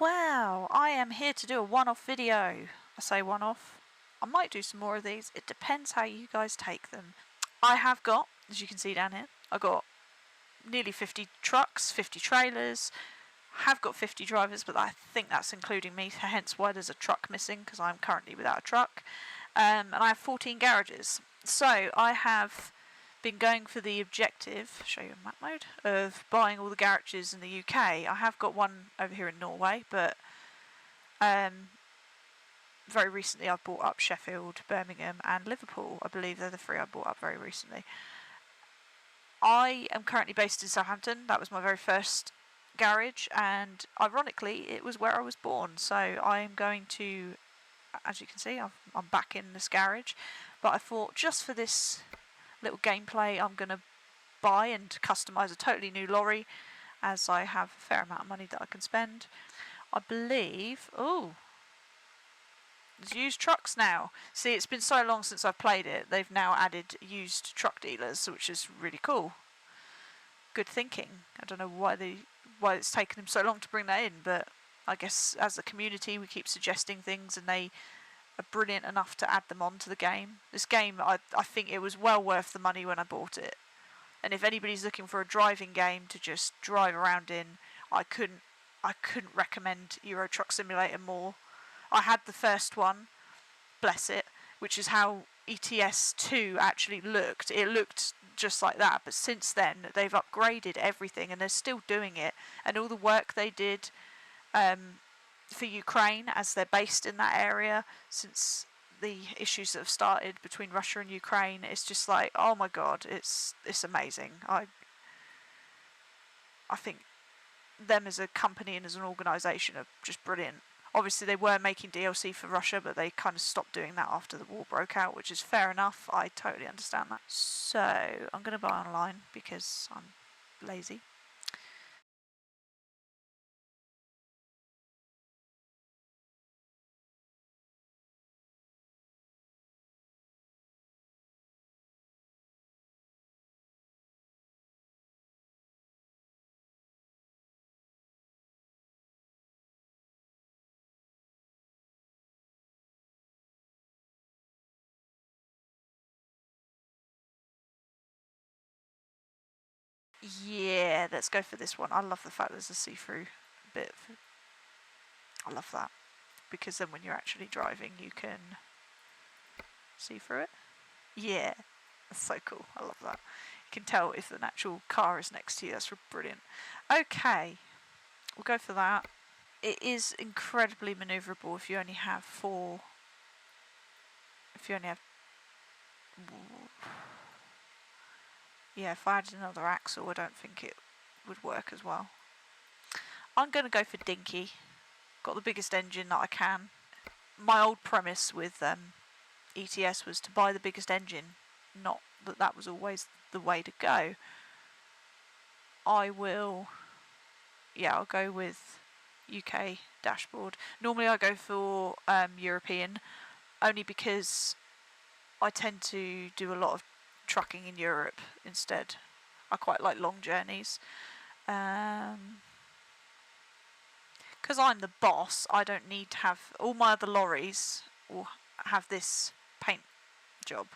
Well, I am here to do a one-off video. I say one-off. I might do some more of these. It depends how you guys take them. I have got, as you can see down here, I got nearly 50 trucks, 50 trailers. Have got 50 drivers, but I think that's including me, hence why there's a truck missing, because I'm currently without a truck. And I have 14 garages. So I have been going for the objective, show you in map mode, of buying all the garages in the UK. I have got one over here in Norway, but very recently I've bought up Sheffield, Birmingham and Liverpool. I believe they're the three I bought up very recently. I am currently based in Southampton. That was my very first garage, and ironically it was where I was born. So I am going to, as you can see, I'm back in this garage, but I thought just for this little gameplay I'm going to buy and customise a totally new lorry, as I have a fair amount of money that I can spend. I believe, oh, there's used trucks now. See, it's been so long since I've played it, they've now added used truck dealers, which is really cool. Good thinking. I don't know why it's taken them so long to bring that in, but I guess as a community we keep suggesting things and they are brilliant enough to add them on to the game. This game, I think it was well worth the money when I bought it. And if anybody's looking for a driving game to just drive around in, I couldn't recommend Euro Truck Simulator more. I had the first one, bless it, which is how ETS 2 actually looked. It looked just like that, but since then they've upgraded everything and they're still doing it. And all the work they did for Ukraine, as they're based in that area, since the issues that have started between Russia and Ukraine, it's just like, oh my god, it's amazing. I think them as a company and as an organisation are just brilliant. Obviously they were making DLC for Russia, but they kind of stopped doing that after the war broke out, which is fair enough. I totally understand that. So I'm going to buy online because I'm lazy. Yeah, let's go for this one. I love the fact there's a see-through bit. I love that, because then when you're actually driving you can see through it. Yeah, that's so cool. I love that. You can tell if an actual car is next to you. That's brilliant. Okay, we'll go for that. It is incredibly manoeuvrable if you only have yeah, if I added another axle, I don't think it would work as well. I'm going to go for dinky. Got the biggest engine that I can. My old premise with ETS was to buy the biggest engine, not that that was always the way to go. I'll go with UK dashboard. Normally I go for European, only because I tend to do a lot of trucking in Europe instead. I quite like long journeys. Because I'm the boss, I don't need to have, all my other lorries will have this paint job,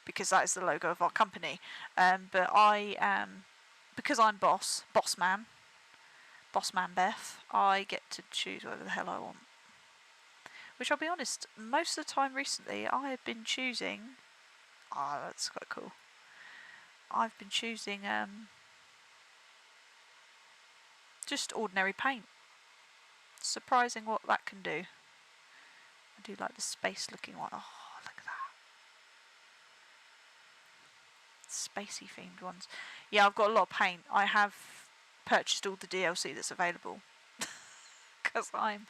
because that is the logo of our company. But I am, because I'm boss man Beth, I get to choose whatever the hell I want. Which I'll be honest, most of the time recently I have been choosing, that's quite cool. I've been choosing just ordinary paint. Surprising what that can do. I do like the space looking one. Oh, look at that. Spacey themed ones. Yeah, I've got a lot of paint. I have purchased all the DLC that's available. Because I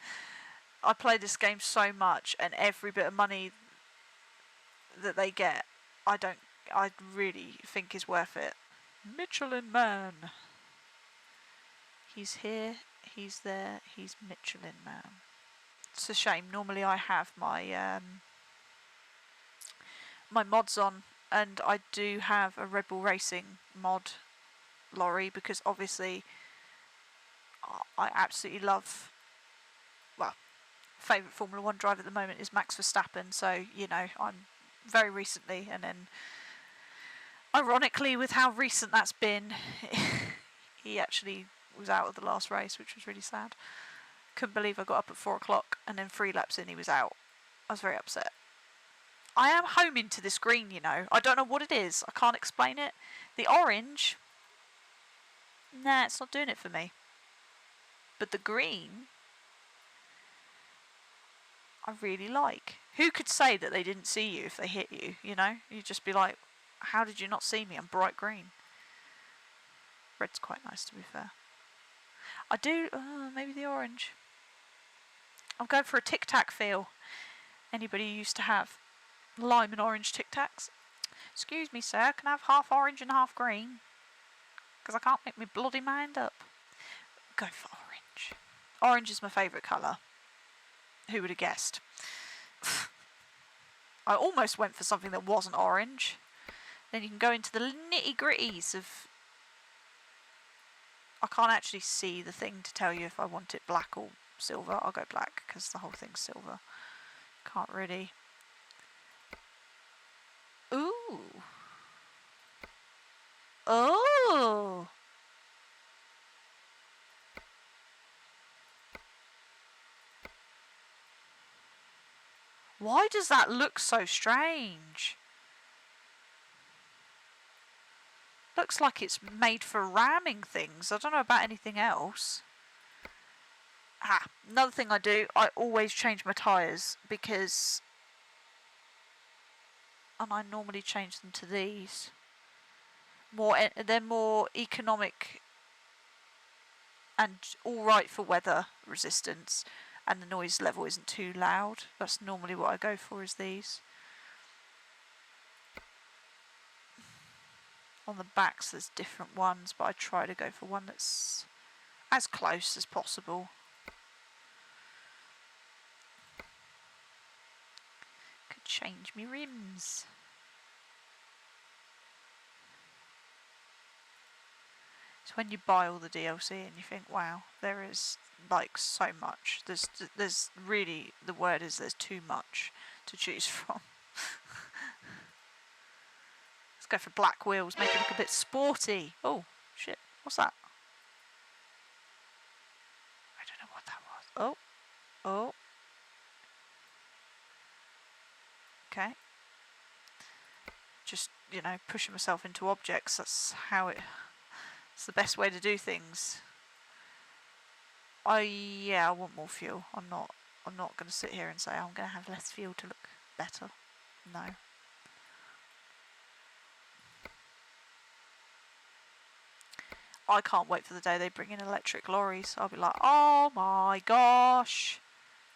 play this game so much, and every bit of money that they get, I really think is worth it. Michelin Man. He's here, he's there, he's Michelin Man. It's a shame. Normally I have my my mods on, and I do have a Red Bull Racing mod lorry, because obviously I absolutely love, well, favourite Formula 1 driver at the moment is Max Verstappen, so, you know, I'm very recently, and then ironically with how recent that's been, he actually was out of the last race, which was really sad. Couldn't believe I got up at 4 o'clock and then 3 laps in he was out. I was very upset. I am homing to this green, you know. I don't know what it is. I can't explain it. The orange, nah, it's not doing it for me. But the green, I really like. Who could say that they didn't see you if they hit you, you know? You'd just be like, how did you not see me? I'm bright green. Red's quite nice, to be fair. I do, maybe the orange. I'm going for a Tic Tac feel. Anybody used to have lime and orange Tic Tacs? Excuse me, sir, can I have half orange and half green? Because I can't make my bloody mind up. Go for orange. Orange is my favourite colour. Who would have guessed? I almost went for something that wasn't orange. Then you can go into the nitty gritties of... I can't actually see the thing to tell you if I want it black or silver. I'll go black because the whole thing's silver. Can't really... Ooh. Oh. Why does that look so strange? Looks like it's made for ramming things. I don't know about anything else. Another thing I do, I always change my tyres because... And I normally change them to these. They're more economic and alright for weather resistance, and the noise level isn't too loud. That's normally what I go for, is these. On the backs there's different ones, but I try to go for one that's as close as possible. Could change me rims. It's when you buy all the DLC and you think, wow, there is like so much. There's really, the word is there's too much to choose from. Let's go for black wheels, make it look a bit sporty. Oh, shit, what's that? I don't know what that was. Oh. Okay. Just, you know, pushing myself into objects, that's how it's the best way to do things. Yeah, I want more fuel. I'm not going to sit here and say I'm going to have less fuel to look better. No. I can't wait for the day they bring in electric lorries. I'll be like, oh my gosh,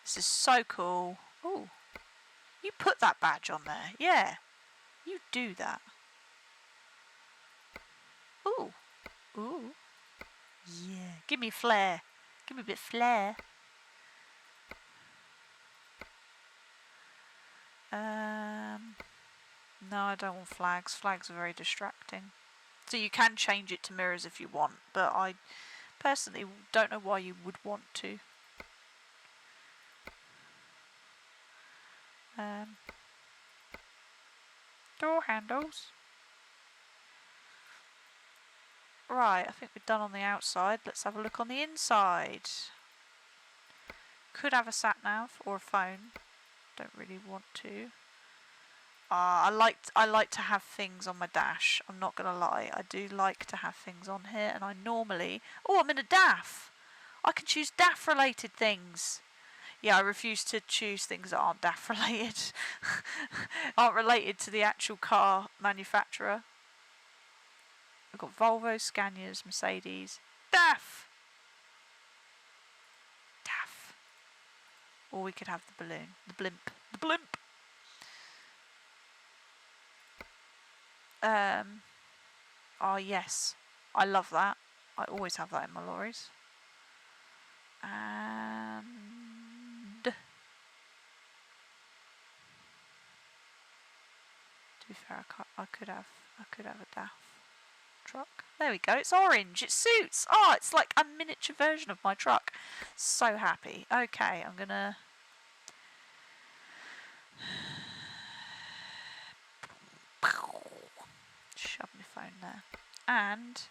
this is so cool. Ooh, you put that badge on there. Yeah, you do that. Ooh. Yeah, give me flair. Give me a bit of flair. No, I don't want flags. Flags are very distracting. So you can change it to mirrors if you want, but I personally don't know why you would want to. Door handles. Right, I think we're done on the outside. Let's have a look on the inside. Could have a sat-nav or a phone. Don't really want to. I like to have things on my dash. I'm not gonna lie. I do like to have things on here, and I normally... Oh, I'm in a DAF! I can choose DAF related things. Yeah, I refuse to choose things that aren't DAF related. Aren't related to the actual car manufacturer. We've got Volvo, Scanias, Mercedes, DAF! DAF. Or we could have the balloon. The blimp. The blimp! Oh yes, I love that. I always have that in my lorries. And to be fair, I could have a DAF truck. There we go. It's orange. It suits. Oh, it's like a miniature version of my truck. So happy. Okay, I'm gonna... shove my phone there. And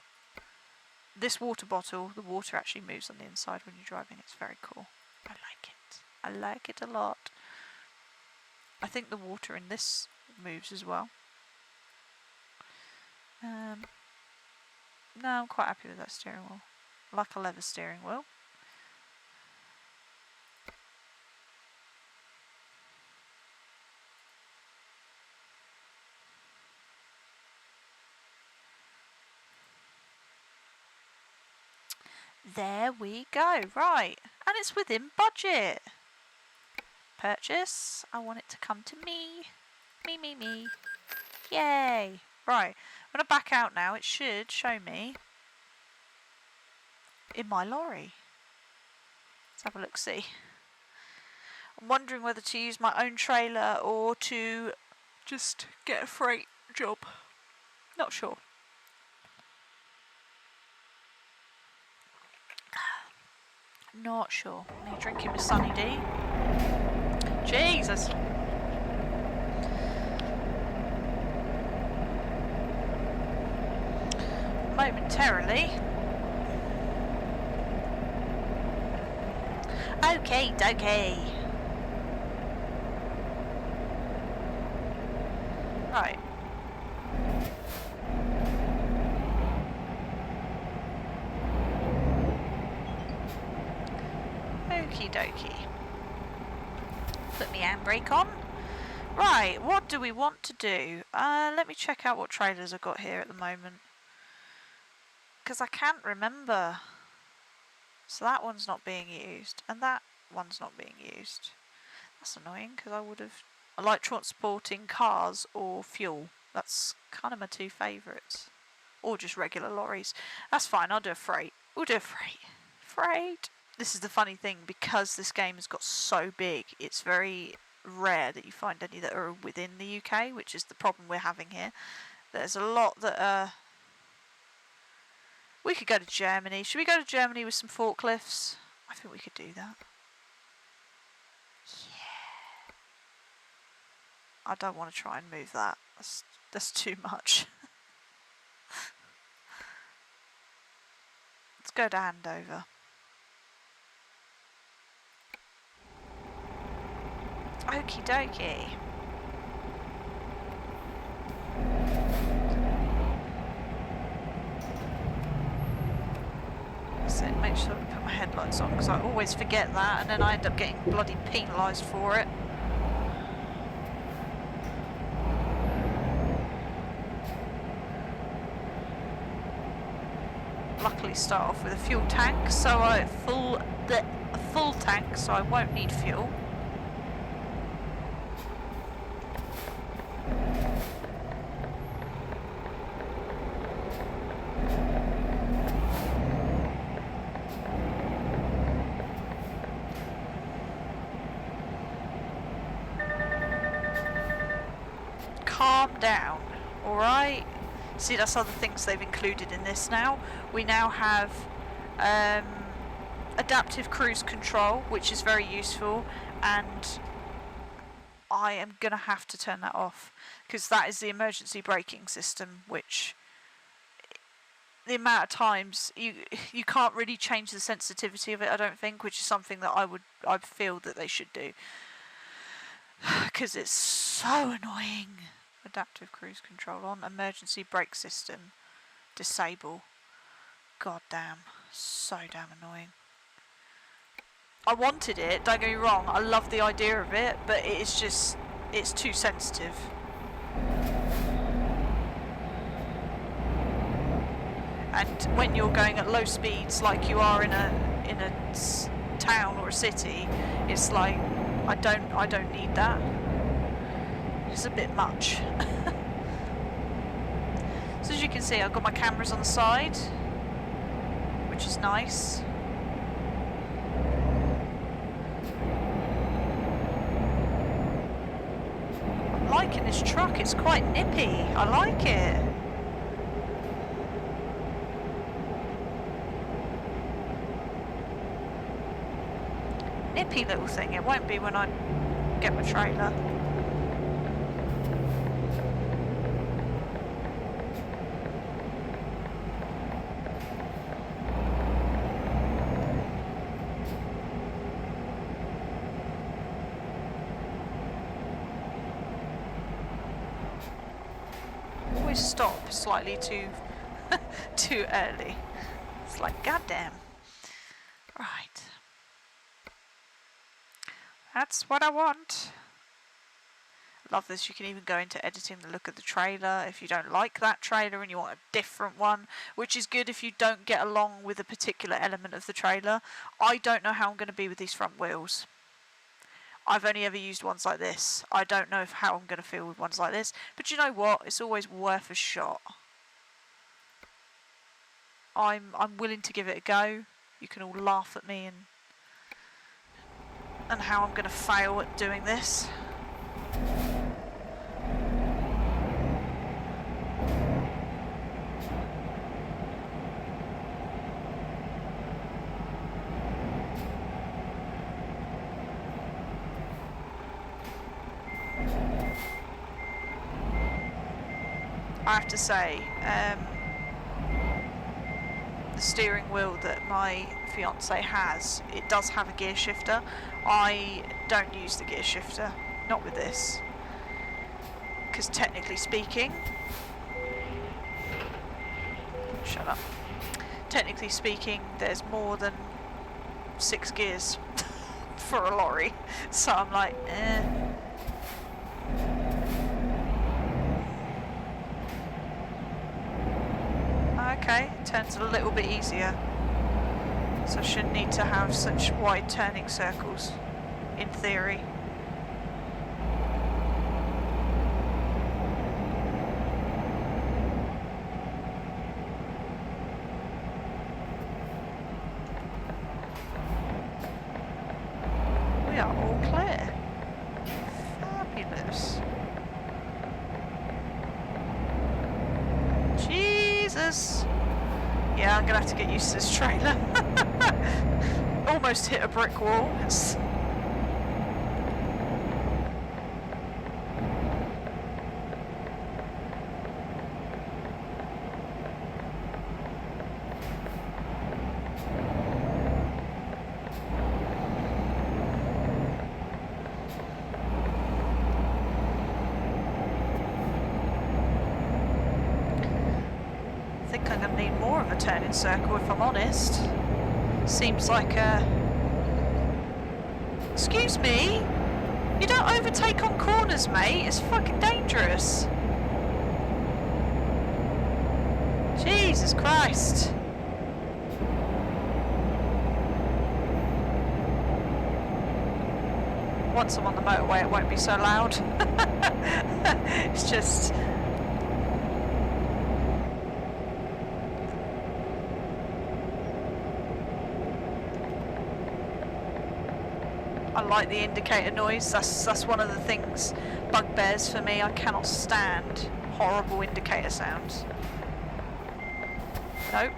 this water bottle, the water actually moves on the inside when you're driving. It's very cool. I like it. I like it a lot. I think the water in this moves as well. No, I'm quite happy with that steering wheel. I like a leather steering wheel. There we go. Right. And it's within budget. Purchase. I want it to come to me. Me. Yay. Right. I'm going to back out now. It should show me in my lorry. Let's have a look, see. I'm wondering whether to use my own trailer or to just get a freight job. Not sure. Not sure. Me drinking my Sunny D. Jesus. Momentarily. Okay, dokie. Right. Okie dokie. Put my handbrake on. Right, what do we want to do? Let me check out what trailers I've got here at the moment. Because I can't remember. So that one's not being used. And that one's not being used. That's annoying because I like transporting cars or fuel. That's kind of my two favourites. Or just regular lorries. That's fine, I'll do a freight. We'll do a freight. Freight! This is the funny thing, because this game has got so big, it's very rare that you find any that are within the UK, which is the problem we're having here. There's a lot that are... We could go to Germany. Should we go to Germany with some forklifts? I think we could do that. Yeah. I don't want to try and move that. That's too much. Let's go to Hanover. Okie dokie. So make sure I put my headlights on because I always forget that and then I end up getting bloody penalised for it. Luckily start off with a fuel tank, so a full tank, so I won't need fuel. Calm down, alright? See, that's other things they've included in this now. We now have adaptive cruise control, which is very useful, and I am going to have to turn that off because that is the emergency braking system, which the amount of times you can't really change the sensitivity of it, I don't think, which is something that I feel that they should do because it's so annoying. Adaptive cruise control on, emergency brake system disable. God damn, so damn annoying. I wanted it, don't get me wrong, I love the idea of it, but it's just, it's too sensitive. And when you're going at low speeds like you are in a town or a city, it's like I don't need that. It's a bit much. So as you can see, I've got my cameras on the side, which is nice. I'm liking this truck, it's quite nippy, I like it. nippy little thing. It won't be when I get my trailer. Always stop slightly too too early. It's like, goddamn. Right. That's what I want. Love this. You can even go into editing the look of the trailer if you don't like that trailer and you want a different one, which is good if you don't get along with a particular element of the trailer. I don't know how I'm going to be with these front wheels. I've only ever used ones like this. I don't know how I'm going to feel with ones like this, but you know what? It's always worth a shot. I'm willing to give it a go. You can all laugh at me and how I'm going to fail at doing this. I have to say, the steering wheel that my fiance has, it does have a gear shifter. I don't use the gear shifter, not with this, because technically speaking, shut up, technically speaking there's more than 6 gears for a lorry, so I'm like, Okay, turns a little bit easier, so I shouldn't need to have such wide turning circles, in theory. We are all clear. Fabulous. Jesus! Yeah, I'm gonna have to get used to this trailer. Almost hit a brick wall. I think I'm going to need more of a turning circle if I'm honest. Seems like a... Excuse me? You don't overtake on corners, mate. It's fucking dangerous. Jesus Christ. Once I'm on the motorway it won't be so loud. It's just... I like the indicator noise. That's one of the things, bugbears for me. I cannot stand horrible indicator sounds. Nope.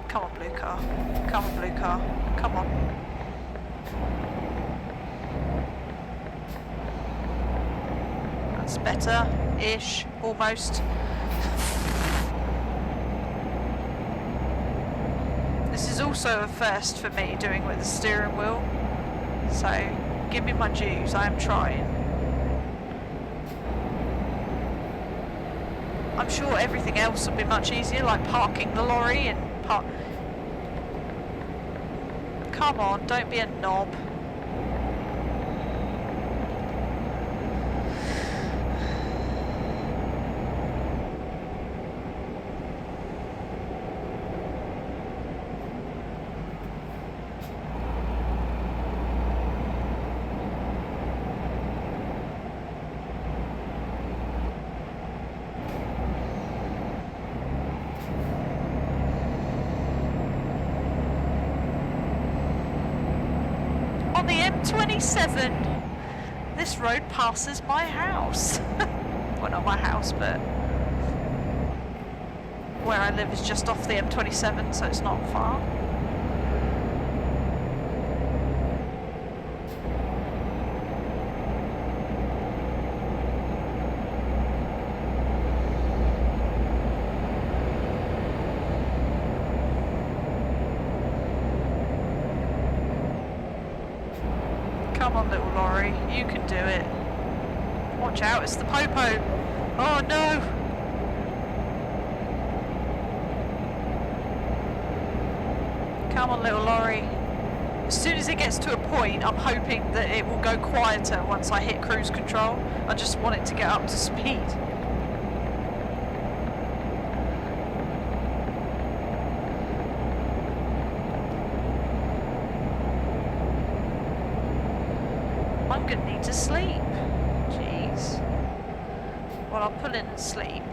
Come on, blue car. Come on, blue car. Come on. That's better-ish, almost. This is also a first for me, doing with the steering wheel, so give me my dues, I am trying. I'm sure everything else will be much easier, like parking the lorry and Come on, don't be a knob. On the M27, this road passes my house. Well, not my house, but where I live is just off the M27, so it's not far. Come on, little lorry, you can do it. Watch out, it's the popo. Oh no! Come on, little lorry. As soon as it gets to a point, I'm hoping that it will go quieter once I hit cruise control. I just want it to get up to speed. I'm going to need to sleep. Jeez. Well, I'll pull in and sleep.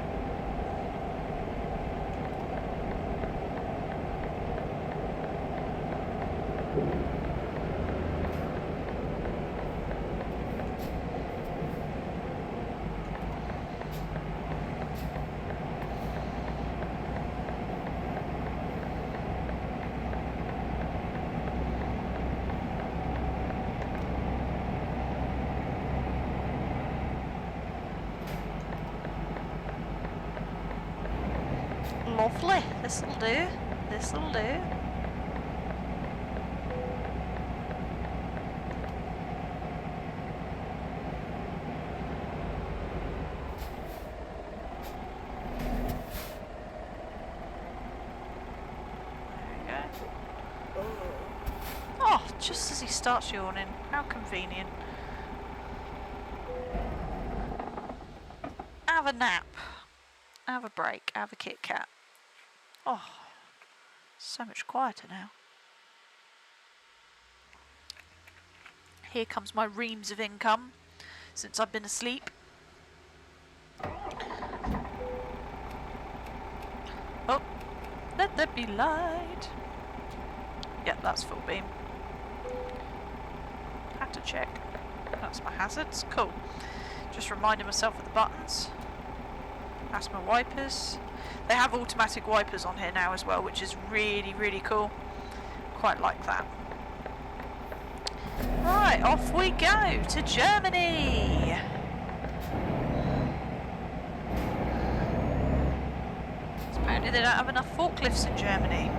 Lovely, this'll do, this'll do. There we go. Oh, just as he starts yawning, how convenient. Have a nap, have a break, have a Kit Kat. Oh, so much quieter now. Here comes my reams of income since I've been asleep. Oh, let there be light. Yep, that's full beam. Had to check. That's my hazards. Cool. Just reminding myself of the buttons. That's my wipers. They have automatic wipers on here now as well, which is really, really cool. Quite like that. Right, off we go to Germany. Apparently they don't have enough forklifts in Germany.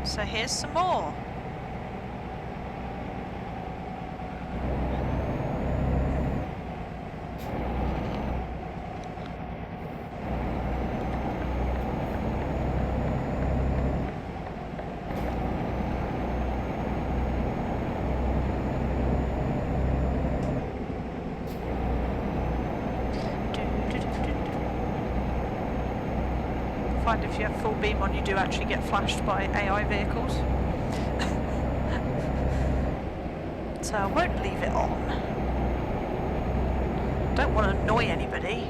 So here's some more. Find if you have full beam on, you do actually get flashed by AI vehicles. So I won't leave it on. Don't want to annoy anybody.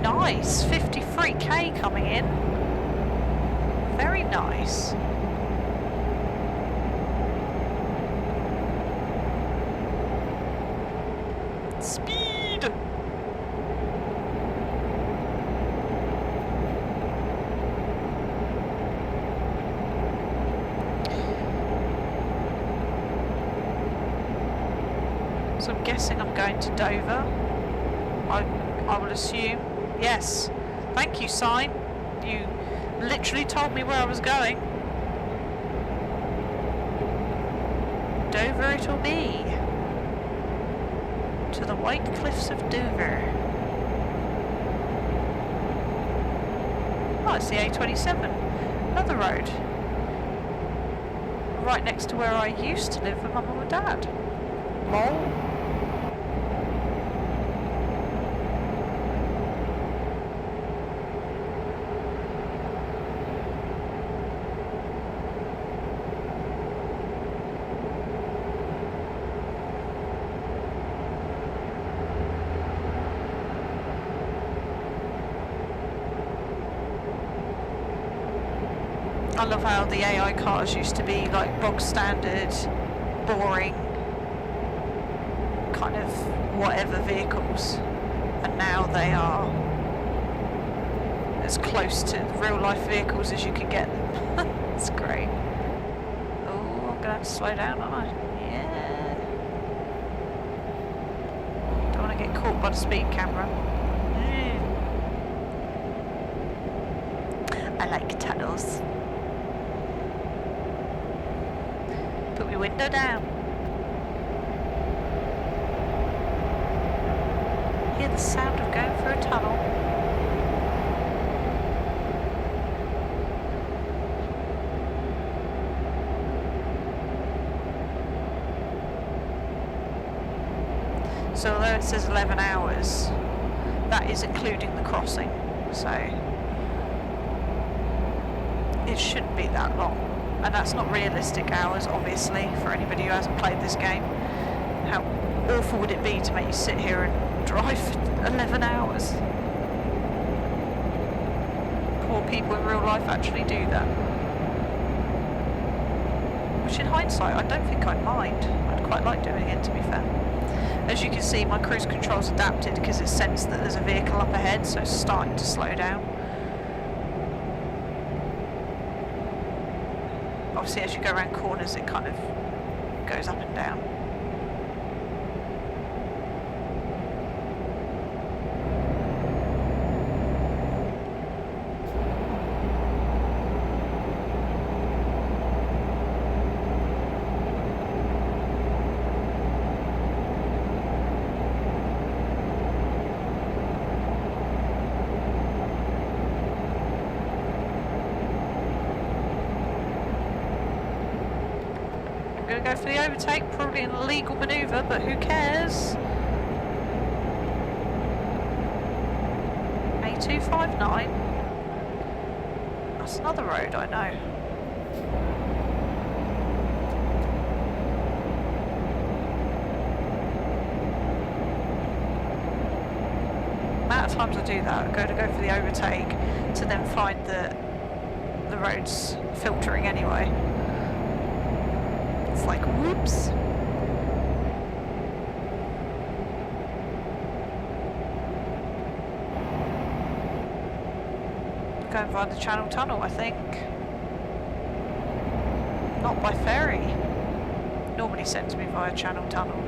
Nice, 53k coming in. Very nice. Speed. So I'm guessing I'm going to Dover. I will assume. Yes, thank you, sign. You literally told me where I was going. Dover it'll be. To the White Cliffs of Dover. Oh, it's the A27. Another road. Right next to where I used to live with my mum and dad. Lol. I love how the AI cars used to be like bog standard, boring, kind of whatever vehicles, and now they are as close to real life vehicles as you can get them. It's great. Oh, I'm gonna have to slow down, aren't I? Yeah. Don't want to get caught by the speed camera. I like tunnels. Put my window down. Hear the sound of going through a tunnel. So although it says 11 hours, that is including the crossing, so it shouldn't be that long. And that's not realistic hours, obviously, for anybody who hasn't played this game. How awful would it be to make you sit here and drive for 11 hours? Poor people in real life actually do that. Which in hindsight, I don't think I'd mind. I'd quite like doing it, to be fair. As you can see, my cruise control's adapted because it sensed that there's a vehicle up ahead, so it's starting to slow down. Obviously, as you go around corners, it kind of goes up and down. Go for the overtake, probably an illegal manoeuvre, but who cares? A259. That's another road I know. The amount of times I do that, I go for the overtake to then find that the road's filtering anyway. It's like, whoops. Going via the Channel Tunnel, I think. Not by ferry. Normally sends me via Channel Tunnel.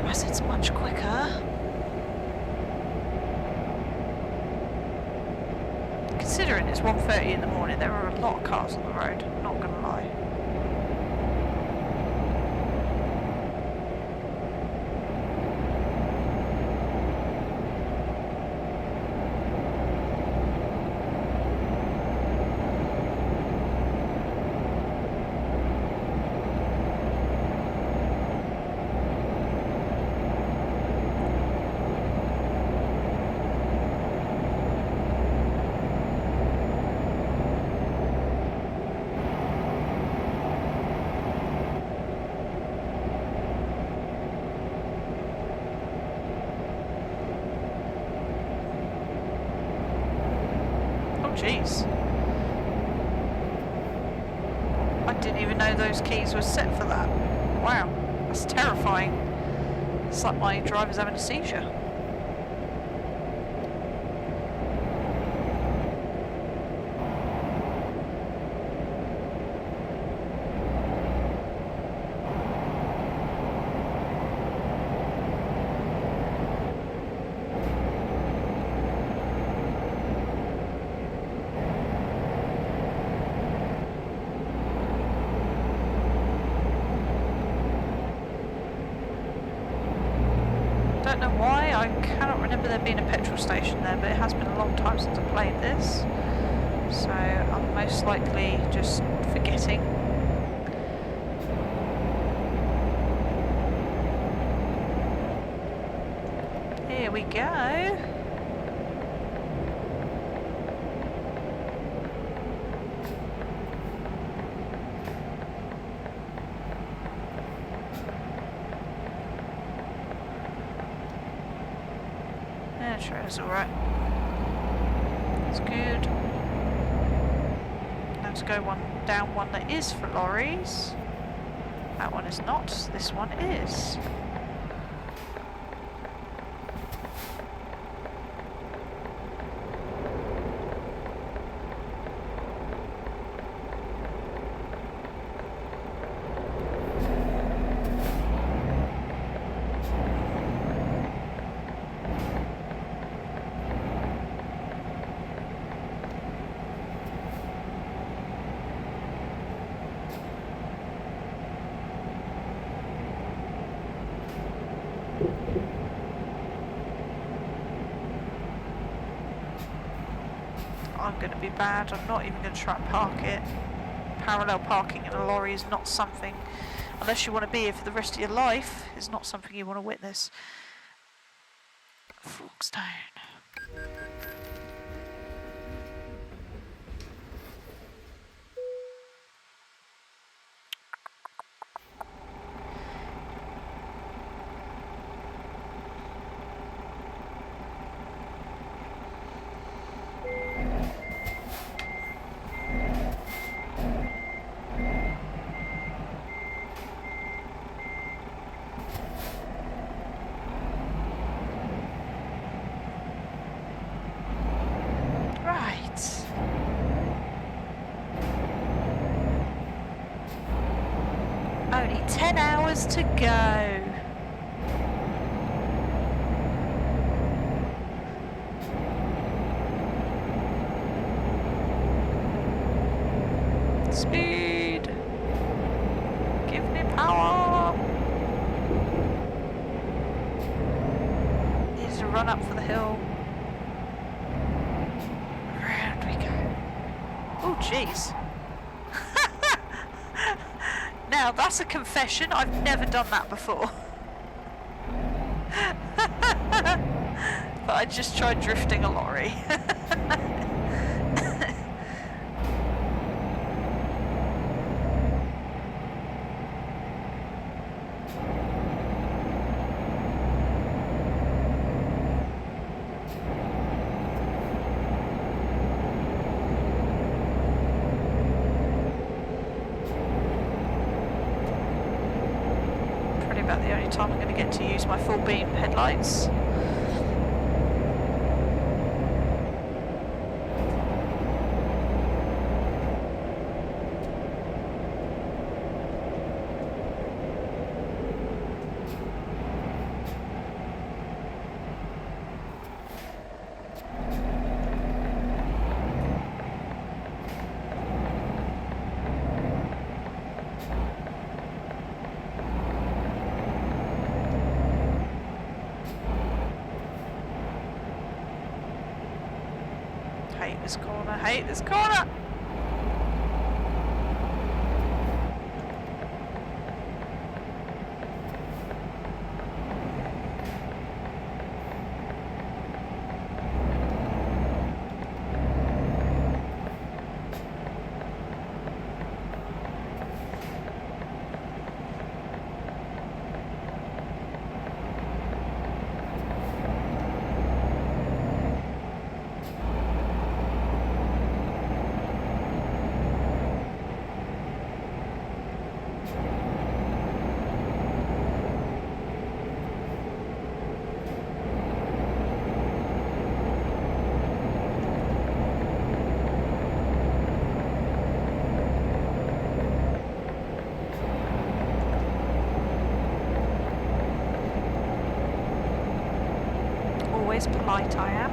As it's much quicker. Considering it's 1:30 in the morning, there are a lot of cars on the road, I'm not going to lie. Jeez. I didn't even know those keys were set for that. Wow, that's terrifying. It's like my driver's having a seizure. I don't know why, I cannot remember there being a petrol station there, but it has been a long time since I played this, so I'm most likely just forgetting. Here we go. Yeah, sure, it's alright. That's good. Now to go down one that is for lorries. That one is not. This one is. I'm going to be bad. I'm not even going to try and park it. Parallel parking in a lorry is not something, unless you want to be here for the rest of your life, is not something you want to witness. Folkestone. Only 10 hours to go. Speed. Give me power. Needs to run up for the hill. Round we go. Oh, jeez. Now that's a confession, I've never done that before. But I just tried drifting a lorry. About the only time I'm going to get to use my full beam headlights. Hate this corner, hate this corner! Always polite I am.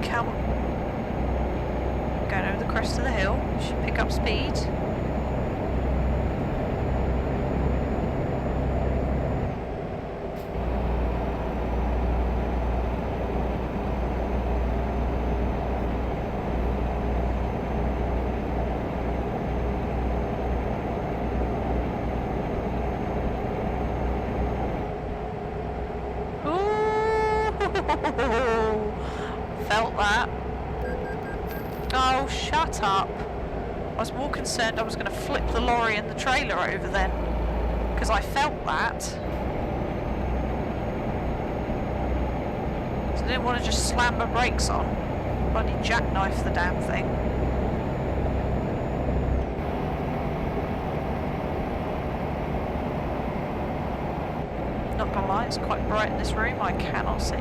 Come on. Going over the crest of the hill. Should pick up speed. Felt that. Oh, shut up. I was more concerned I was going to flip the lorry and the trailer over then. because I felt that. So I didn't want to just slam my brakes on. Bloody jackknife the damn thing. Not gonna lie, it's quite bright in this room, I cannot see.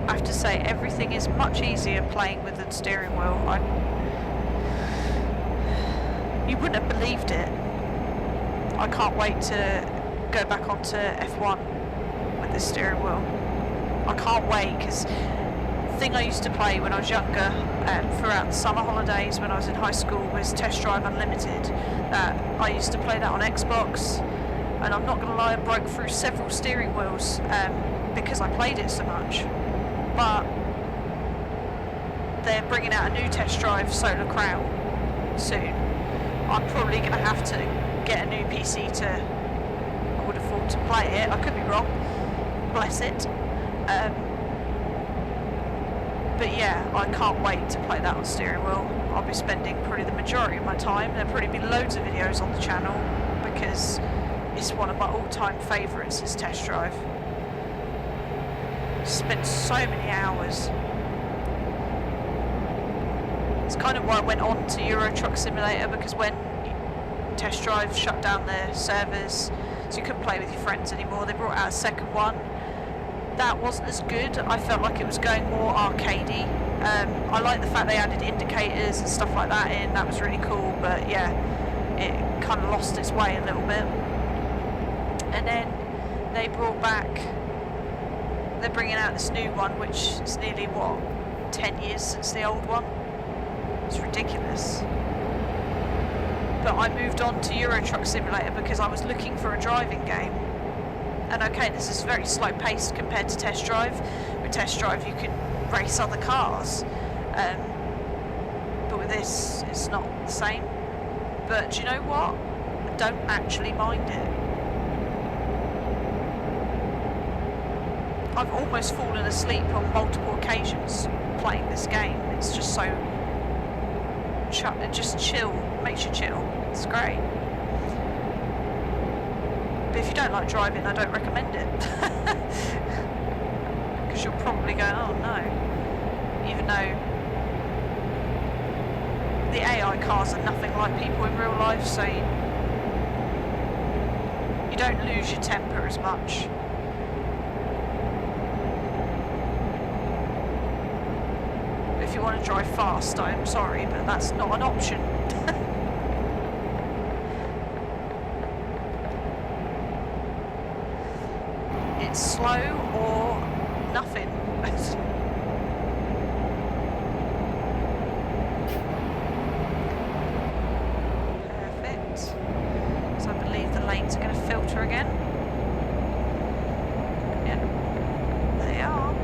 I have to say, everything is much easier playing with the steering wheel. You wouldn't have believed it. I can't wait to go back onto F1 with the steering wheel. I can't wait, because the thing I used to play when I was younger, throughout the summer holidays when I was in high school, was Test Drive Unlimited. I used to play that on Xbox, and I'm not going to lie, I broke through several steering wheels because I played it so much. But they're bringing out a new Test Drive Solar Crown soon. I'm probably going to have to get a new PC to, I would have thought, to play it. I could be wrong, bless it. But yeah, I can't wait to play that on steering wheel. I'll be spending probably the majority of my time. There'll probably be loads of videos on the channel because it's one of my all-time favourites, is Test Drive. Spent so many hours. It's kind of why I went on to Euro Truck Simulator, because when Test Drive shut down their servers, so you couldn't play with your friends anymore, they brought out a second one. That wasn't as good. I felt like it was going more arcadey. I like the fact they added indicators and stuff like that in. That was really cool, but yeah, it kind of lost its way a little bit. And then they brought back, they're bringing out this new one, which is nearly, what, 10 years since the old one? It's ridiculous. But I moved on to Euro Truck Simulator because I was looking for a driving game. And okay, this is very slow paced compared to Test Drive. With Test Drive you can race other cars. But with this, it's not the same. But do you know what? I don't actually mind it. I've almost fallen asleep on multiple occasions playing this game. It's just so... just chill. Makes you chill. It's great. But if you don't like driving, I don't recommend it. Because you'll probably go, oh no. Even though the AI cars are nothing like people in real life, so you don't lose your temper as much. If you want to drive fast, I'm sorry, but that's not an option. It's slow or nothing. Perfect. So I believe the lanes are going to filter again. Yeah, they are.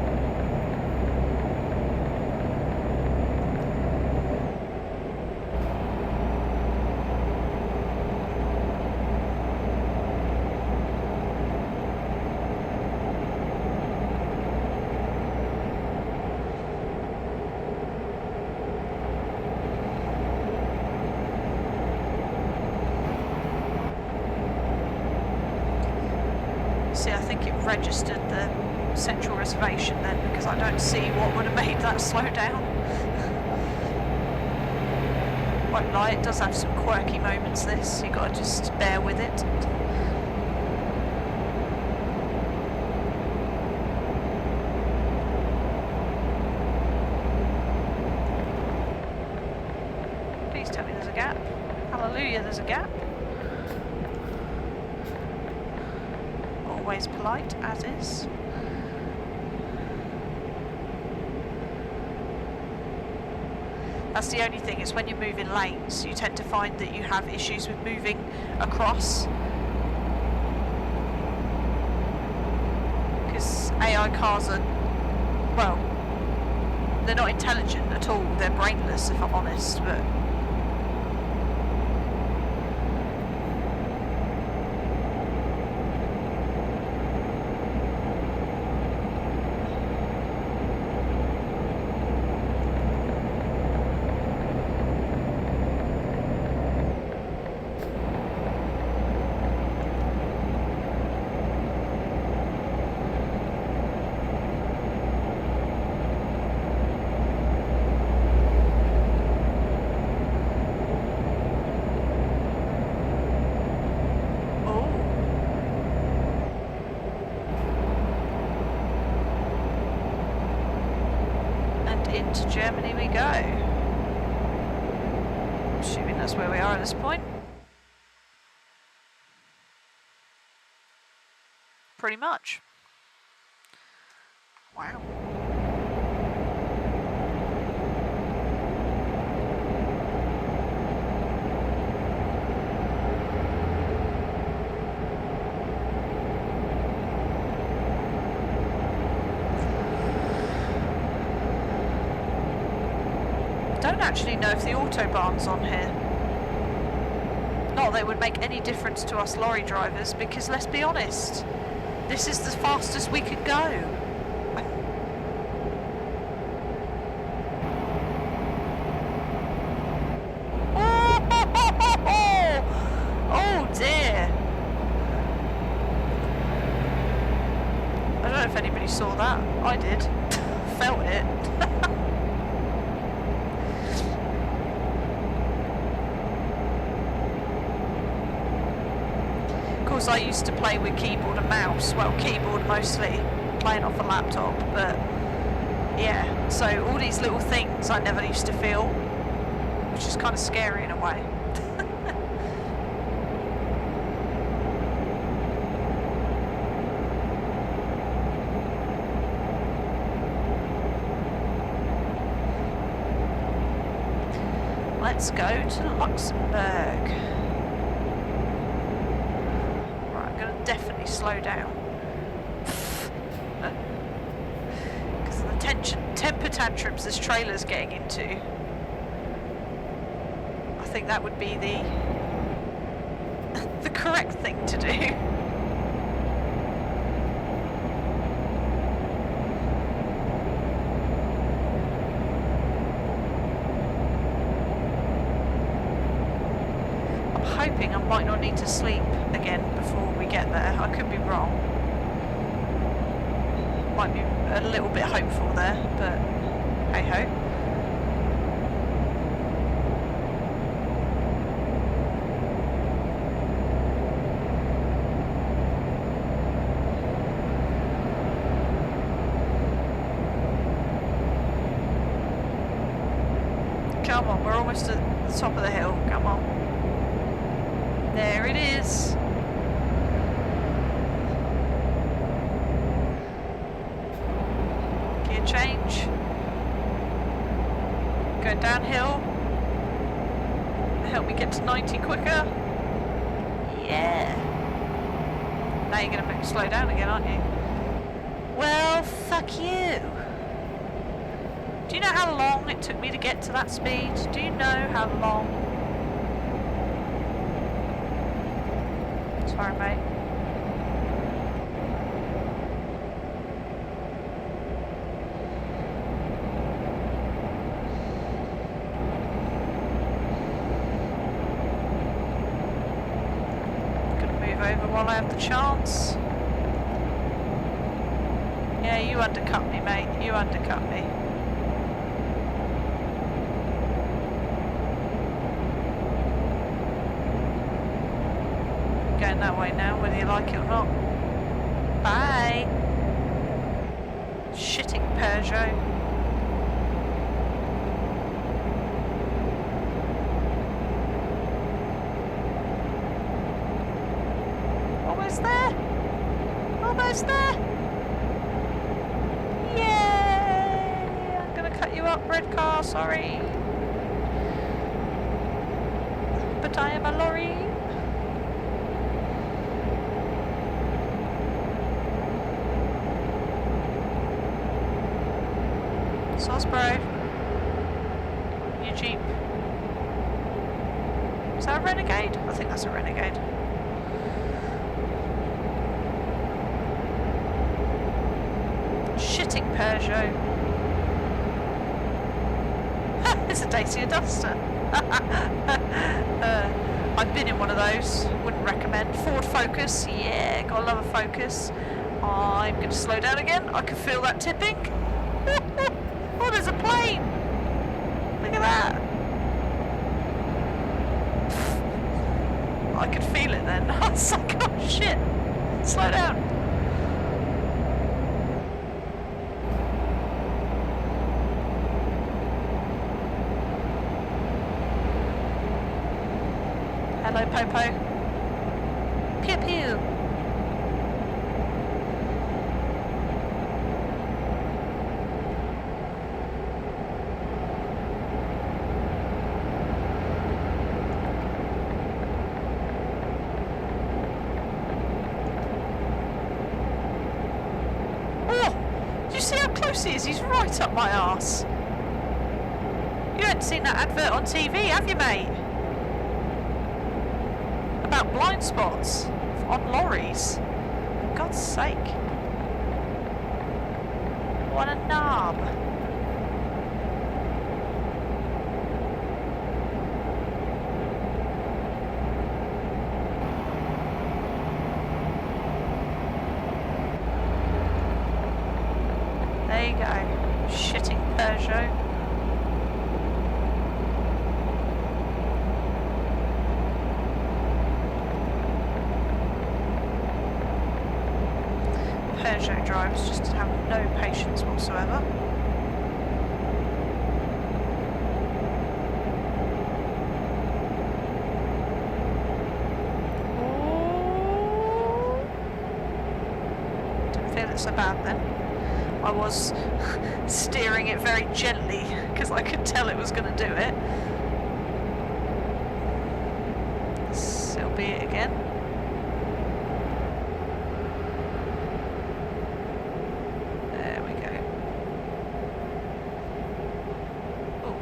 I think it registered the central reservation then, because I don't see what would have made that slow down. Won't lie, it does have some quirky moments, this. You've got to just bear with it. Please tell me there's a gap. Hallelujah, there's a gap. Always polite, as is. That's the only thing, is when you're moving lanes, you tend to find that you have issues with moving across. Because AI cars are, well, they're not intelligent at all. They're brainless, if I'm honest, but... Into Germany we go. Assuming that's where we are at this point. Pretty much. Wow. I don't actually know if the autobahn's on here. Not that it would make any difference to us lorry drivers, because let's be honest, this is the fastest we can go. Oh dear. I don't know if anybody saw that. I did. Felt it. Of course, I used to play with keyboard and mouse, well, keyboard mostly, playing off a laptop, but yeah, so all these little things I never used to feel, which is kind of scary in a way. Let's go to Luxembourg. Definitely slow down because of the temper tantrums this trailer's getting into. I think that would be the correct thing to do. Hoping I might not need to sleep again before we get there. I could be wrong. Might be a little bit hopeful there, but hey ho. Come on, we're almost at the top of the hill. Come on. There it is. Gear change. Going downhill. Help me get to 90 quicker. Yeah. Now you're going to make me slow down again, aren't you? Well, fuck you. Do you know how long it took me to get to that speed? Do you know how long? Sorry, mate. Gonna move over while I have the chance. Yeah, you undercut me, mate. You undercut me. Going that way now, whether you like it or not. Bye. Shitting Peugeot. Almost there. Almost there. Yay! I'm gonna cut you up, red car. Sorry, but I am a lorry. Salisbury. Jeep. Is that a Renegade? I think that's a Renegade. Shitting Peugeot. It's a Dacia Duster. I've been in one of those. Wouldn't recommend. Ford Focus. Yeah, gotta love a Focus. I'm going to slow down again. I can feel that tipping. Oh, there's a plane. Look at that. I could feel it then. I was like, oh shit. Slow down. Hello, Popo. Pew pew. He is. He's right up my arse. You hadn't seen that advert on TV, have you, mate? About blind spots on lorries. For God's sake. What a knob. There you go. Shitting Peugeot. Peugeot drivers just have no patience whatsoever. Didn't feel it so bad then. I was steering it very gently because I could tell it was going to do it. So be it again. There we go. Ooh.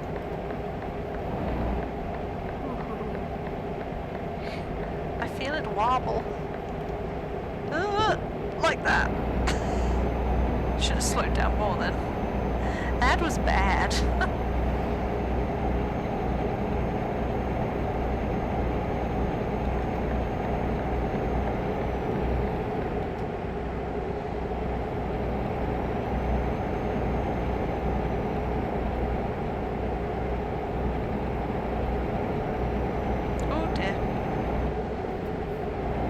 I feel it wobble. Like that. Should have slowed down more then. That was bad. Oh dear.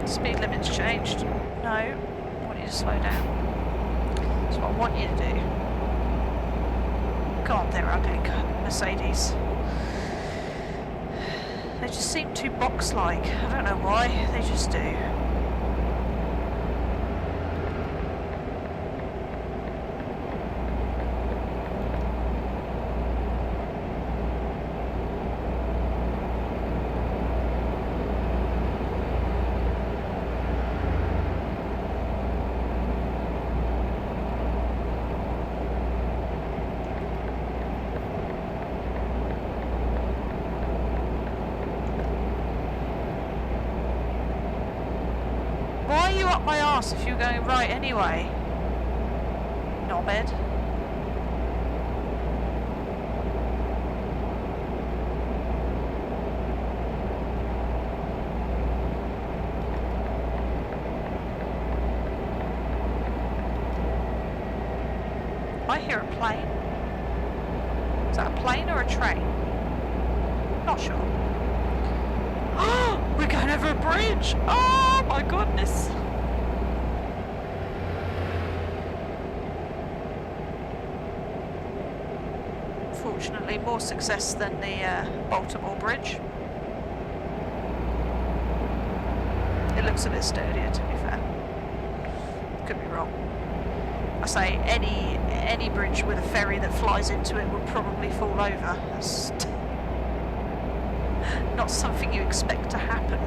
Speed limit's changed. No, I want you to slow down. That's what I want you to do. God, they're ugly, Mercedes. They just seem too box-like. I don't know why, they just do. Why are you up my arse if you're going right anyway? Knobhead. I hear a plane. Is that a plane or a train? Not sure. Oh, we're going over a bridge! Oh my goodness! Fortunately, more success than the Baltimore Bridge. It looks a bit sturdier, to be fair. Could be wrong. I say any bridge with a ferry that flies into it would probably fall over. That's not something you expect to happen.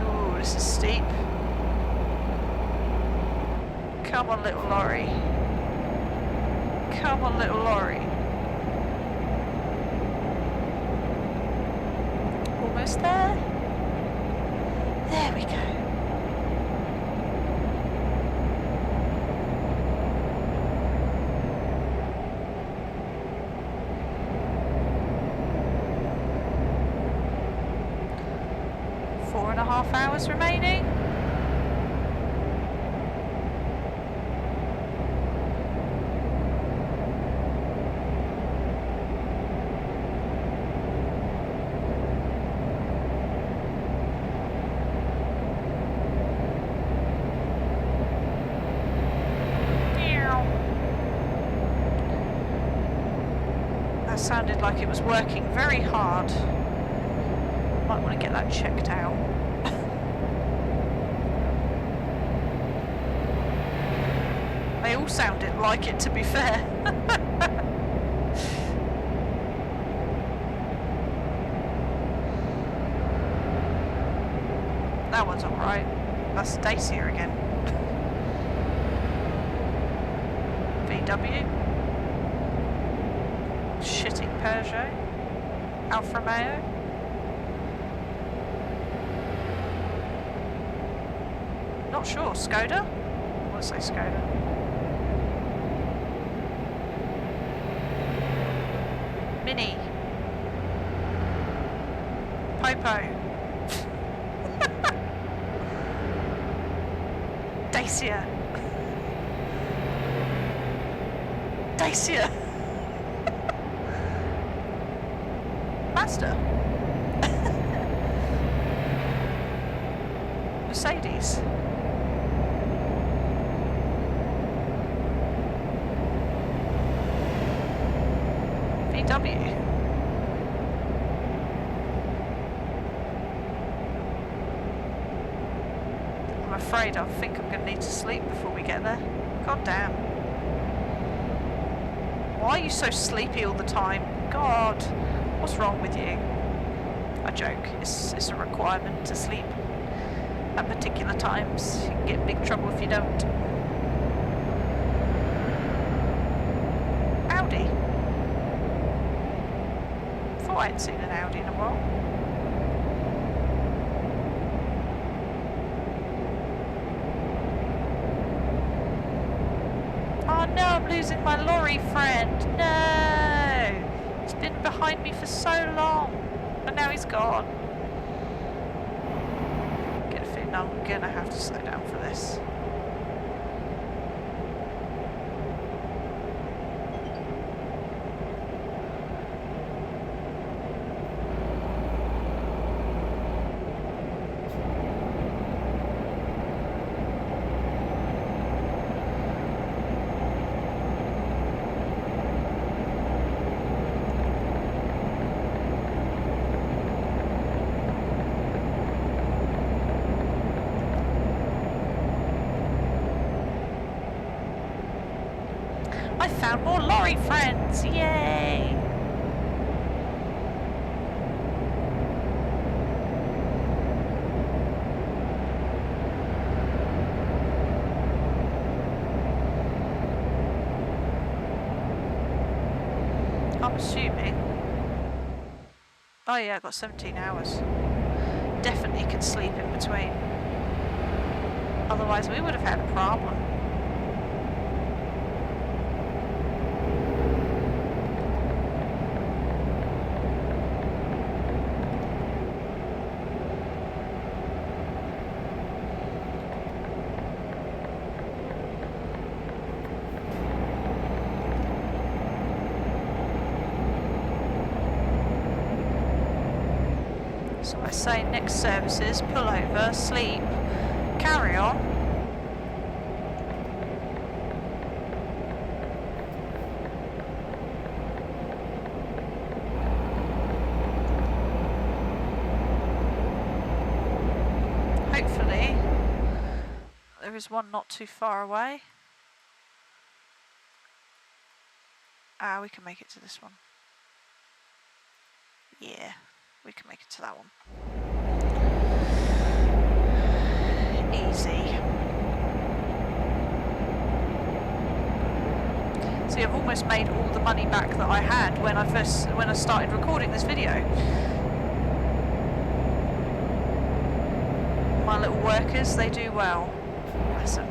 Ooh, this is steep. Come on, little lorry. Come on, little lorry. Almost there. There we go. Hours remaining. That sounded like it was working very hard. Might want to get that checked out. They all sounded like it, to be fair. That one's alright. That's Dacia again. VW. Shitting Peugeot. Alfa Romeo. Not sure. Skoda? I want to say Skoda. Mini. Popo. Dacia. Dacia. Mazda. Mercedes. VW. I'm afraid I think I'm going to need to sleep before we get there. God damn. Why are you so sleepy all the time? God, what's wrong with you? I joke, it's a requirement to sleep at particular times. You can get in big trouble if you don't. Audi. Thought I hadn't seen an Audi in a while. Oh no, I'm losing my lorry friend. No! He's been behind me for so long. And now he's gone. Get a feeling I'm gonna have to slow down for this. I found more lorry friends! Yay! I'm assuming... Oh yeah, I got 17 hours. Definitely could sleep in between. Otherwise we would have had a problem. So I say next services, pull over, sleep, carry on. Hopefully there is one not too far away. Ah, we can make it to this one. Yeah. We can make it to that one. See, I've almost made all the money back that I had when I started recording this video. My little workers, they do well. Bless them.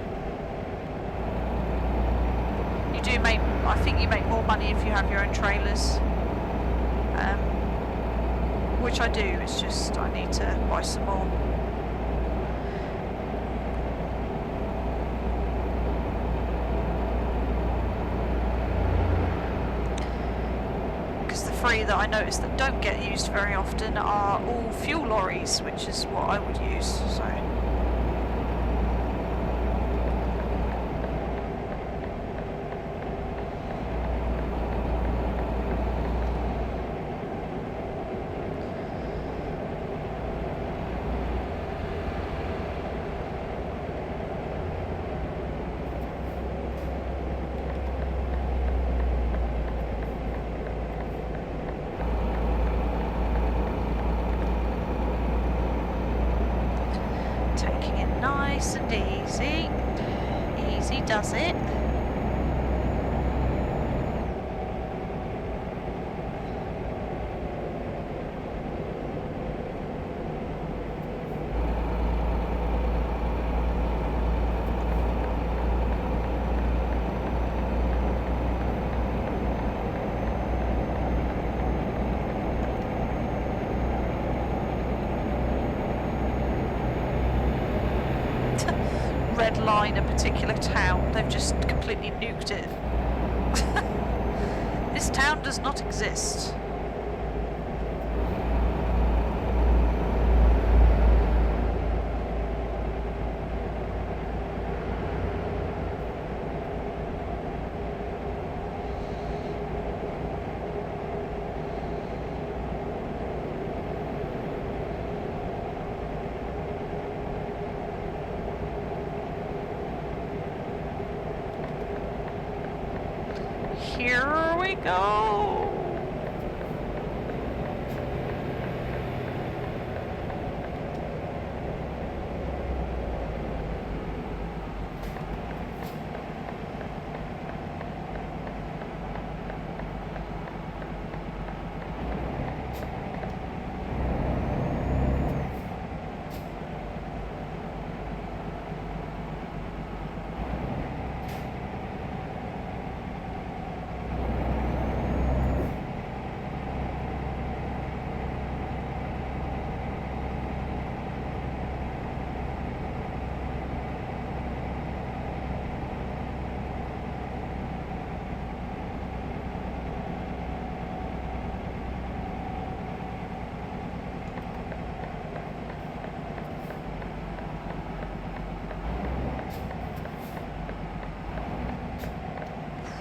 You do make, I think you make more money if you have your own trailers. Which I do, it's just I need to buy some more. Because the three that I notice that don't get used very often are all fuel lorries, which is what I would use, so. Nice and easy. Easy does it. Red line a particular town, they've just completely nuked it. This town does not exist. Here we go.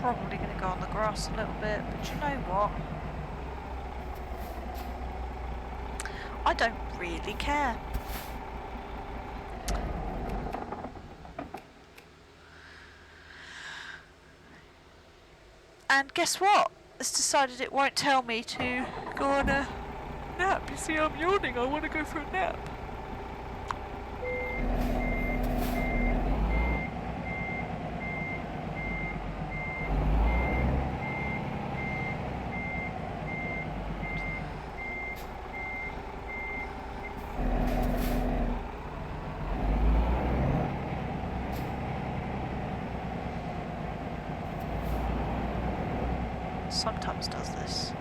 Probably going to go on the grass a little bit, but you know what? I don't really care. And guess what? It's decided it won't tell me to go on a nap. You see, I'm yawning. I want to go for a nap. Sometimes does this.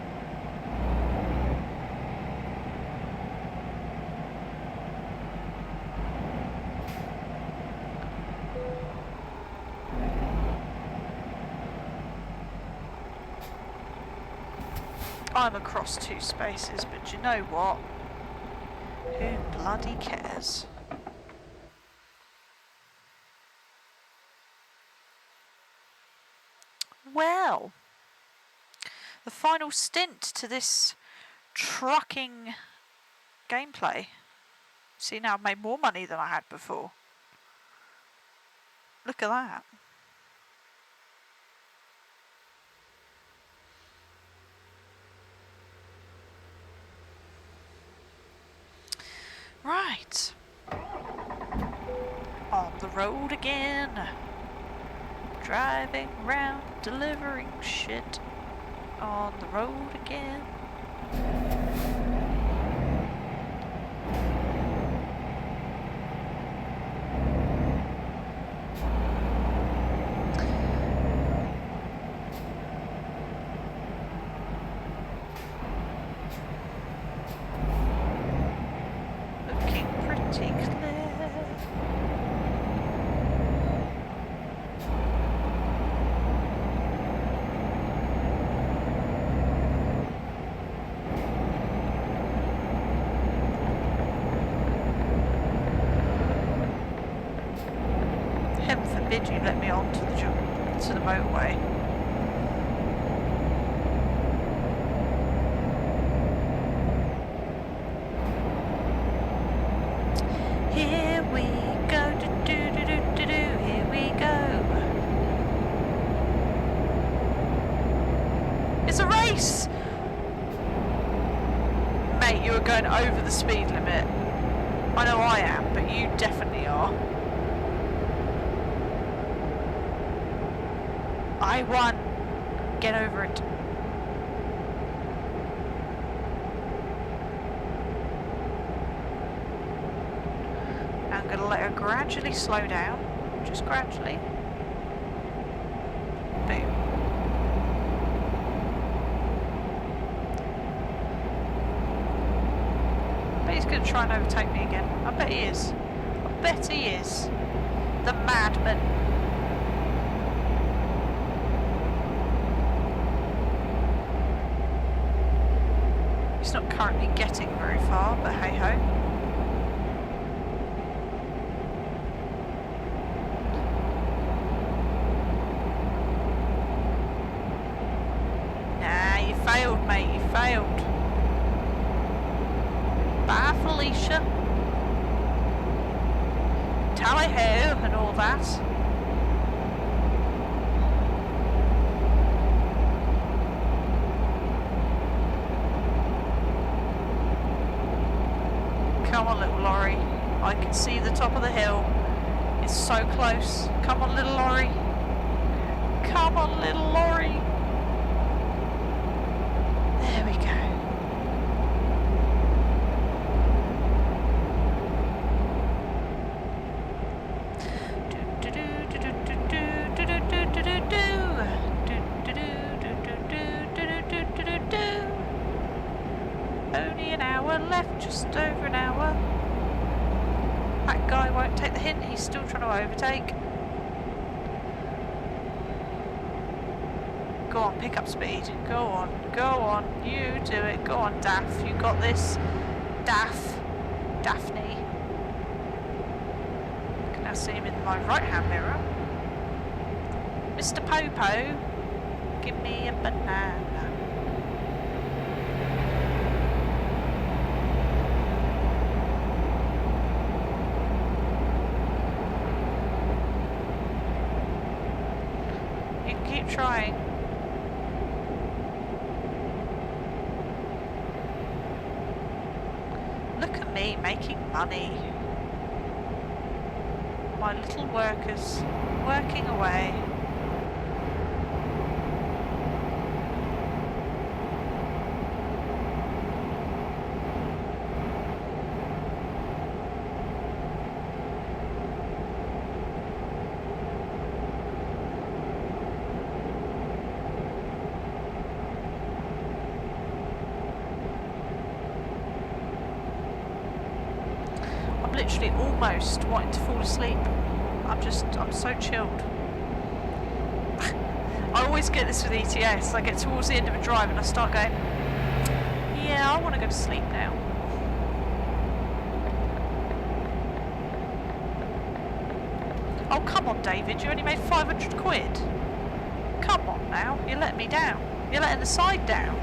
I'm across two spaces, but you know what? Who bloody cares? Well, the final stint to this trucking gameplay. See, now I've made more money than I had before. Look at that. Right. On the road again. Driving round, delivering shit on the road again. Looking pretty clear. Heaven forbid you let me onto the motorway. Here we go, here we go. It's a race! Mate, you are going over the speed limit. I know I am, but you definitely are. I won. Get over it. I'm going to let her gradually slow down. Just gradually. Boom. I bet he's going to try and overtake me again. I bet he is. I bet he is. The madman. He's not currently getting very far, but hey ho. Nah, you failed, mate, you failed. Bye, Felicia. Tally-ho and all that. Come on, little lorry. I can see the top of the hill. It's so close. Come on, little lorry. Come on, little lorry. There we go. Only an hour left, just over an hour. That guy won't take the hint, he's still trying to overtake. Go on, pick up speed. Go on, you do it. Go on, DAF, you got this. DAF, Daphne. I can now see him in my right hand mirror. Mr. Popo, give me a banana. You can keep trying. Look at me making money. My little workers working away. Literally almost wanting to fall asleep. I'm so chilled. I always get this with ETS. I get towards the end of a drive and I start going, yeah, I want to go to sleep now. Oh, come on, David, you only made 500 quid. Come on now, you're letting me down. You're letting the side down.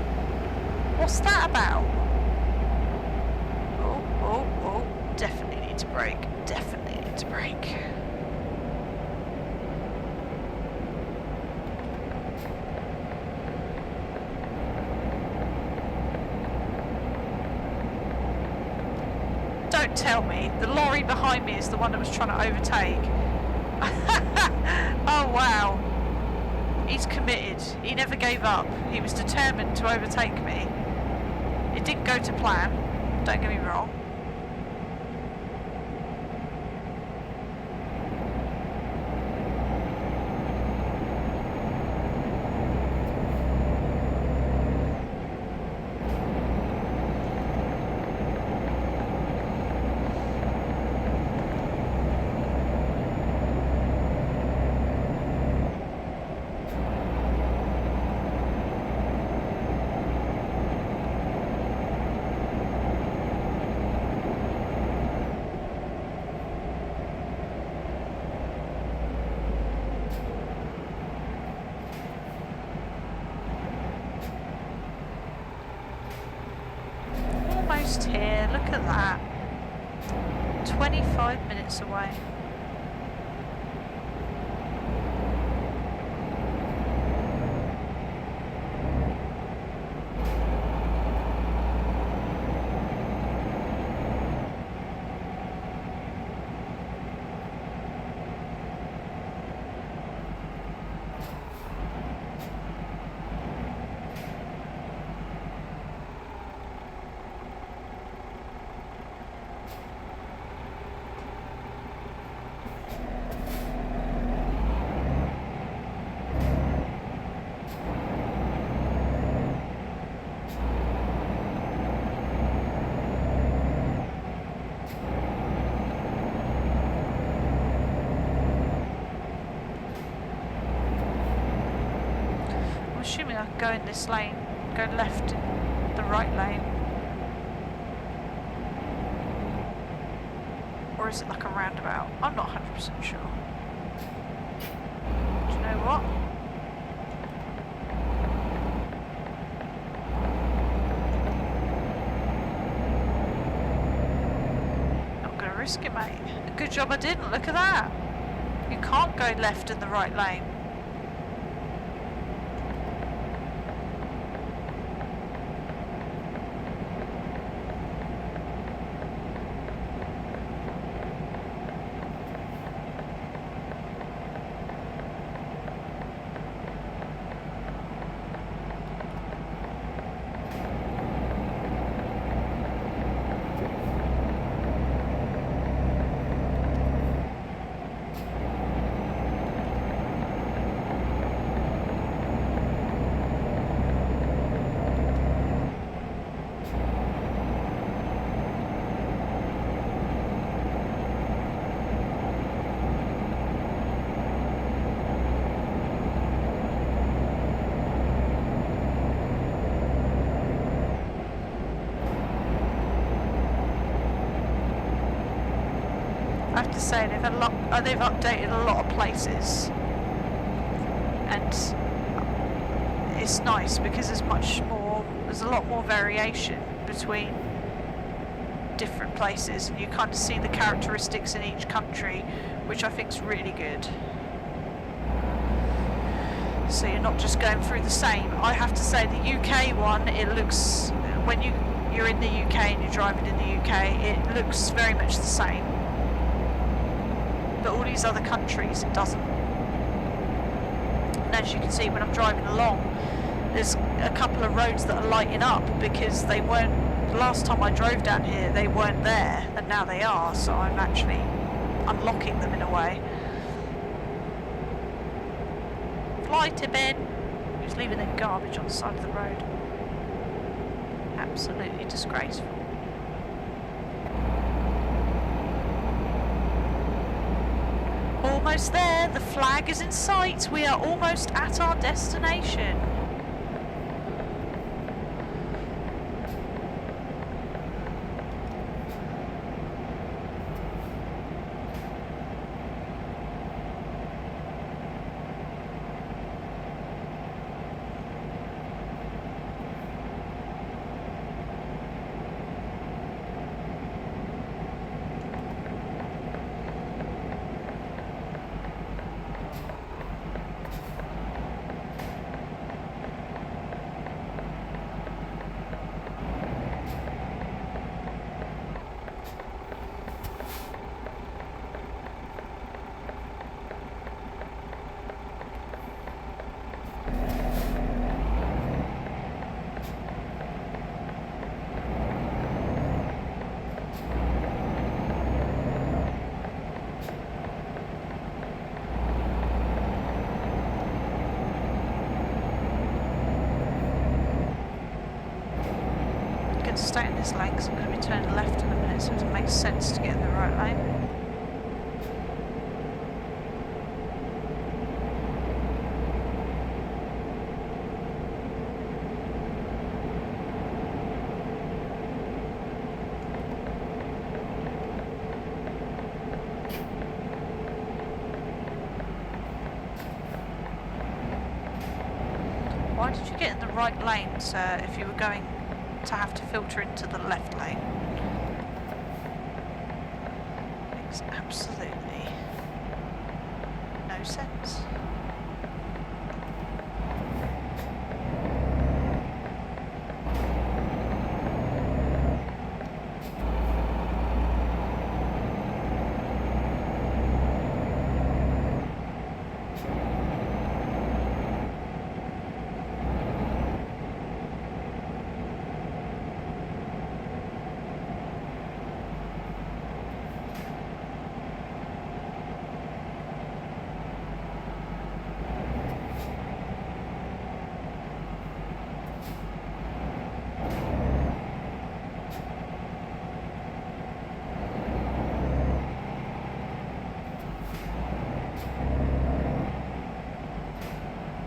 What's that about? Oh, definitely need to brake. Definitely need to brake. Don't tell me the lorry behind me is the one that was trying to overtake. Oh wow. He's committed. He never gave up. He was determined to overtake me. It didn't go to plan, don't get me wrong. Almost here, look at that. 25 minutes away. Assuming I can go in this lane, go left in the right lane. Or is it like a roundabout? I'm not 100% sure. Do you know what? Not going to risk it, mate. Good job I didn't, look at that. You can't go left in the right lane. I have to say they've updated a lot of places, and it's nice because there's a lot more variation between different places, and you kind of see the characteristics in each country, which I think is really good. So you're not just going through the same. I have to say the UK one, it looks, when you're in the UK and you're driving in the UK, it looks very much the same. But all these other countries, it doesn't. And as you can see when I'm driving along, there's a couple of roads that are lighting up because they weren't, the last time I drove down here, they weren't there, and now they are, so I'm actually unlocking them in a way. Fly to bed. Who's leaving their garbage on the side of the road? Absolutely disgraceful. Almost there, the flag is in sight, we are almost at our destination. next lane because I'm going to be turning left in a minute, so it makes sense to get in the right lane. Why did you get in the right lane, sir, if you were going to have to filter into the left lane? Makes absolutely no sense.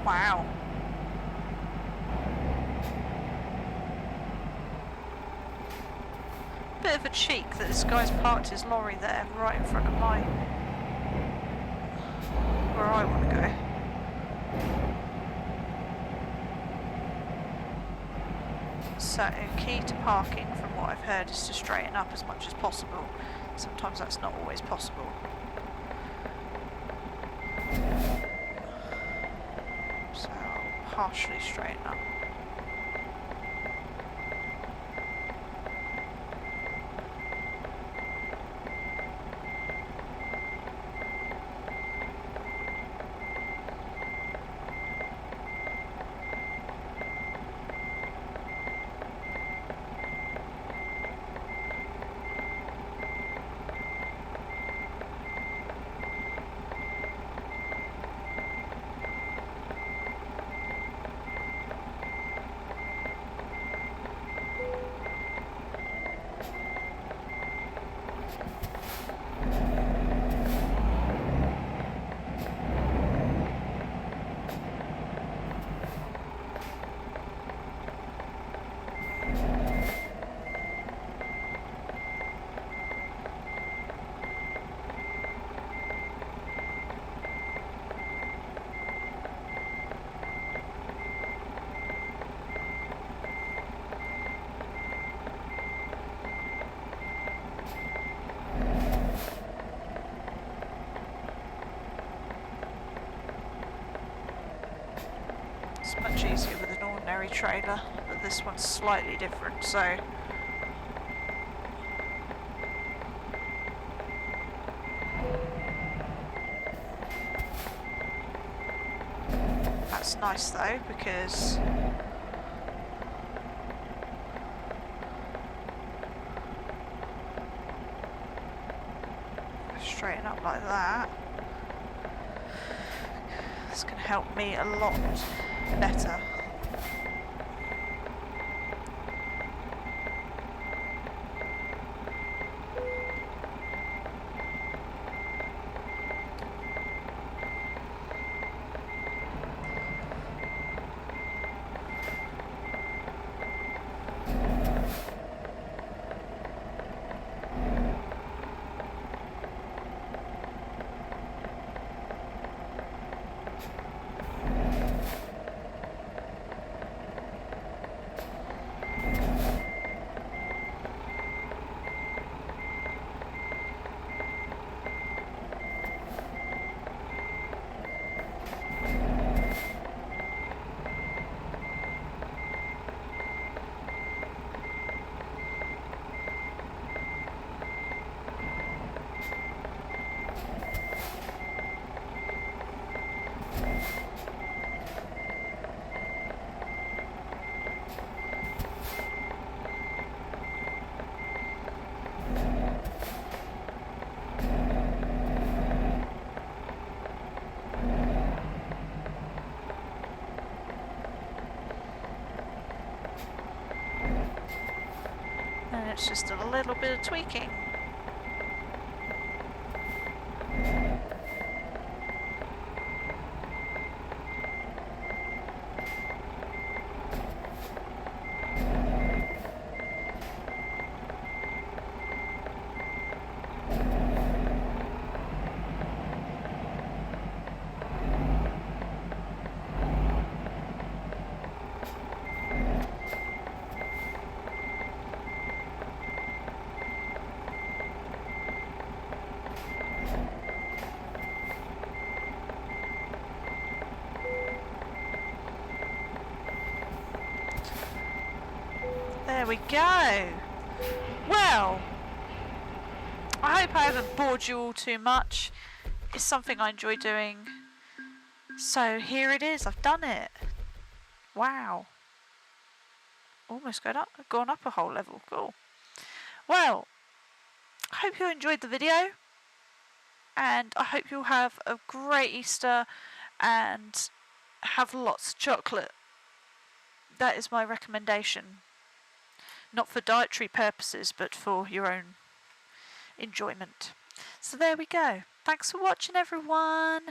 Wow. Bit of a cheek that this guy's parked his lorry there right in front of mine. Where I want to go. So, key to parking, from what I've heard, is to straighten up as much as possible. Sometimes that's not always possible. So, I'll partially straighten up. It's much easier with an ordinary trailer, but this one's slightly different, so that's nice though, because straighten up like that. It's going to help me a lot better. It's just a little bit of tweaking. There we go. Well, I hope I haven't bored you all too much. It's something I enjoy doing. So here it is, I've done it. Wow. Almost gone up a whole level. Cool. Well, I hope you enjoyed the video. And I hope you'll have a great Easter and have lots of chocolate. That is my recommendation. Not for dietary purposes, but for your own enjoyment. So there we go. Thanks for watching, everyone.